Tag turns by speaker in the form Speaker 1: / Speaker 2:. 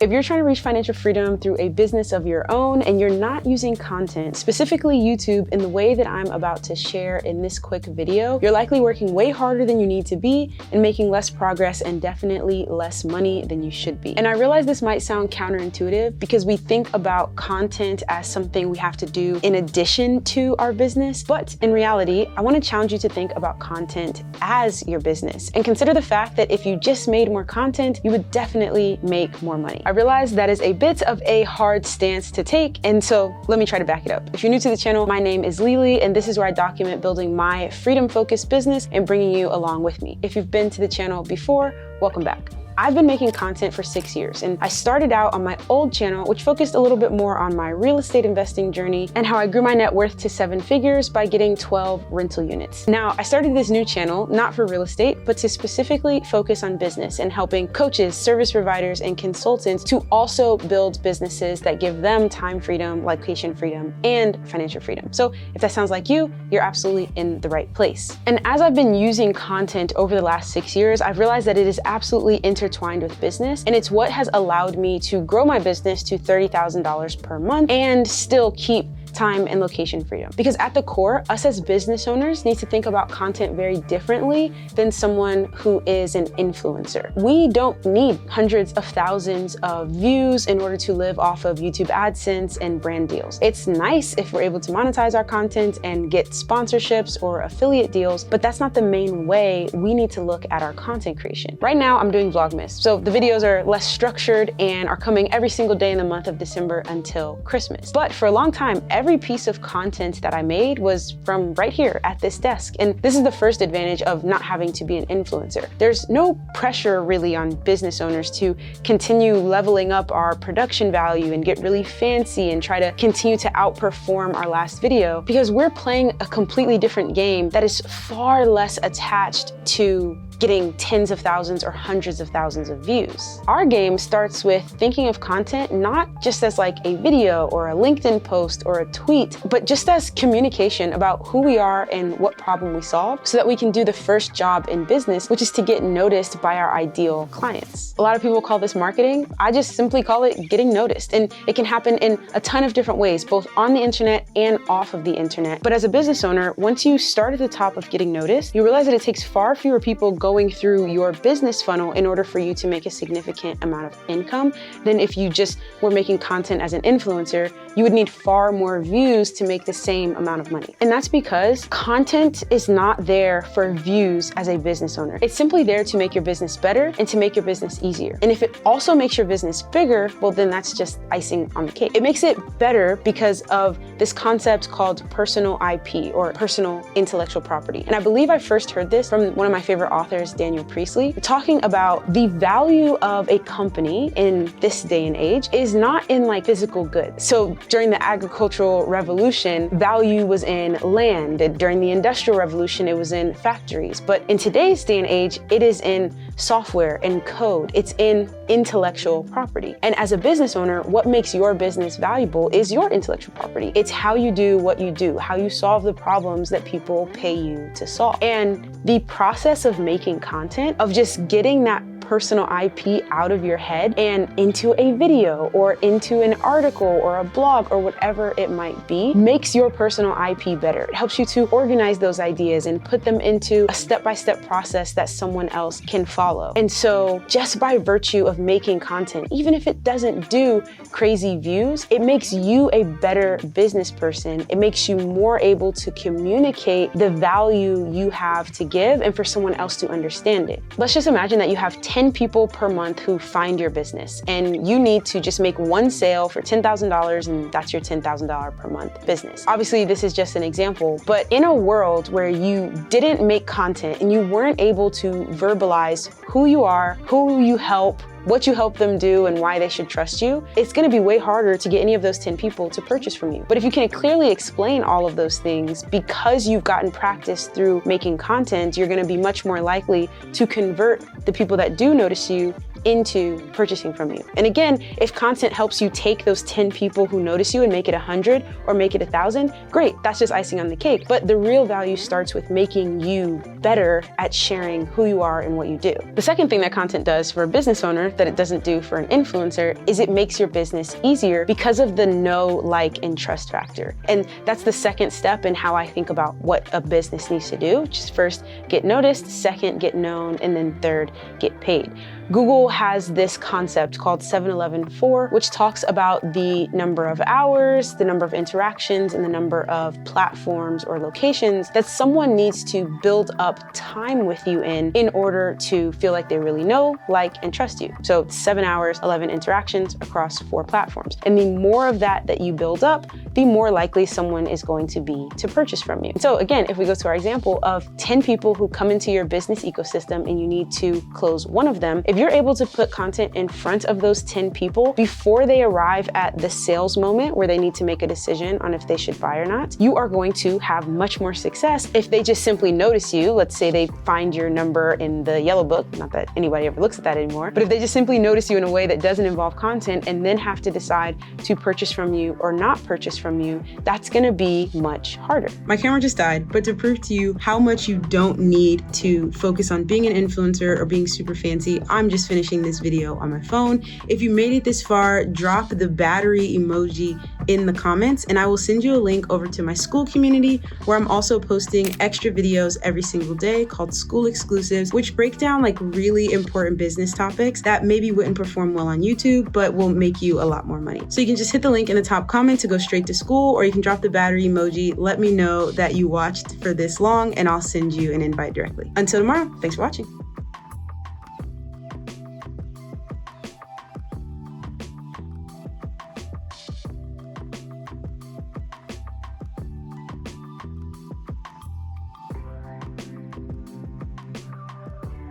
Speaker 1: If you're trying to reach financial freedom through a business of your own and you're not using content, specifically YouTube, in the way that I'm about to share in this quick video, you're likely working way harder than you need to be and making less progress and definitely less money than you should be. And I realize this might sound counterintuitive because we think about content as something we have to do in addition to our business. But in reality, I want to challenge you to think about content as your business and consider the fact that if you just made more content, you would definitely make more money. I realize that is a bit of a hard stance to take, and so let me try to back it up. If you're new to the channel, my name is Lili, and this is where I document building my freedom-focused business and bringing you along with me. If you've been to the channel before, welcome back. I've been making content for 6 years, and I started out on my old channel, which focused a little bit more on my real estate investing journey and how I grew my net worth to 7 figures by getting 12 rental units. Now, I started this new channel, not for real estate, but to specifically focus on business and helping coaches, service providers, and consultants to also build businesses that give them time freedom, location freedom, and financial freedom. So if that sounds like you, you're absolutely in the right place. And as I've been using content over the last 6 years, I've realized that it is absolutely intertwined with business, and it's what has allowed me to grow my business to $30,000 per month and still keep time and location freedom. Because at the core, us as business owners need to think about content very differently than someone who is an influencer. We don't need hundreds of thousands of views in order to live off of YouTube AdSense and brand deals. It's nice if we're able to monetize our content and get sponsorships or affiliate deals, but that's not the main way we need to look at our content creation. Right now, I'm doing Vlogmas, so the videos are less structured and are coming every single day in the month of December until Christmas. But for a long time, every piece of content that I made was from right here at this desk. And this is the first advantage of not having to be an influencer. There's no pressure really on business owners to continue leveling up our production value and get really fancy and try to continue to outperform our last video, because we're playing a completely different game that is far less attached to getting tens of thousands or hundreds of thousands of views. Our game starts with thinking of content not just as like a video or a LinkedIn post or a tweet, but just as communication about who we are and what problem we solve, so that we can do the first job in business, which is to get noticed by our ideal clients. A lot of people call this marketing. I just simply call it getting noticed. And it can happen in a ton of different ways, both on the internet and off of the internet. But as a business owner, once you start at the top of getting noticed, you realize that it takes far fewer people going through your business funnel in order for you to make a significant amount of income than if you just were making content as an influencer. You would need far more views to make the same amount of money. And that's because content is not there for views as a business owner. It's simply there to make your business better and to make your business easier. And if it also makes your business bigger, well, then that's just icing on the cake. It makes it better because of this concept called personal IP, or personal intellectual property. And I believe I first heard this from one of my favorite authors, Daniel Priestley, talking about the value of a company in this day and age is not in like physical goods. So during the agricultural revolution, value was in land. During the industrial revolution, it was in factories. But in today's day and age, it is in software and code. It's in intellectual property. And as a business owner, what makes your business valuable is your intellectual property. It's how you do what you do, how you solve the problems that people pay you to solve. And the process of making content, of just getting that personal IP out of your head and into a video or into an article or a blog or whatever it might be, makes your personal IP better. It helps you to organize those ideas and put them into a step-by-step process that someone else can follow. And so just by virtue of making content, even if it doesn't do crazy views, it makes you a better business person. It makes you more able to communicate the value you have to give and for someone else to understand it. Let's just imagine that you have 10 people per month who find your business, and you need to just make one sale for $10,000, and that's your $10,000 per month business. Obviously, this is just an example, but in a world where you didn't make content and you weren't able to verbalize who you are, who you help, what you help them do, and why they should trust you, it's gonna be way harder to get any of those 10 people to purchase from you. But if you can clearly explain all of those things because you've gotten practice through making content, you're gonna be much more likely to convert the people that do notice you into purchasing from you. And again, if content helps you take those 10 people who notice you and make it 100 or make it 1,000, great, that's just icing on the cake. But the real value starts with making you get better at sharing who you are and what you do. The second thing that content does for a business owner that it doesn't do for an influencer is it makes your business easier because of the know, like, and trust factor. And that's the second step in how I think about what a business needs to do, which is first, get noticed, second, get known, and then third, get paid. Google has this concept called 7-11-4, which talks about the number of hours, the number of interactions, and the number of platforms or locations that someone needs to build up time with you in order to feel like they really know, like, and trust you. So 7 hours, 11 interactions across 4 platforms. And the more of that you build up, the more likely someone is going to be to purchase from you. So again, if we go to our example of 10 people who come into your business ecosystem and you need to close one of them, if you're able to put content in front of those 10 people before they arrive at the sales moment where they need to make a decision on if they should buy or not, you are going to have much more success if they just simply notice you. Let's say they find your number in the yellow book, not that anybody ever looks at that anymore, but if they just simply notice you in a way that doesn't involve content and then have to decide to purchase from you or not purchase from you, that's gonna be much harder. My camera just died, but to prove to you how much you don't need to focus on being an influencer or being super fancy, I'm just finishing this video on my phone. If you made it this far, drop the battery emoji in the comments and I will send you a link over to my school community where I'm also posting extra videos every single day called School Exclusives, which break down like really important business topics that maybe wouldn't perform well on YouTube, but will make you a lot more money. So you can just hit the link in the top comment to go straight to school, or you can drop the battery emoji. Let me know that you watched for this long and I'll send you an invite directly. Until tomorrow, thanks for watching.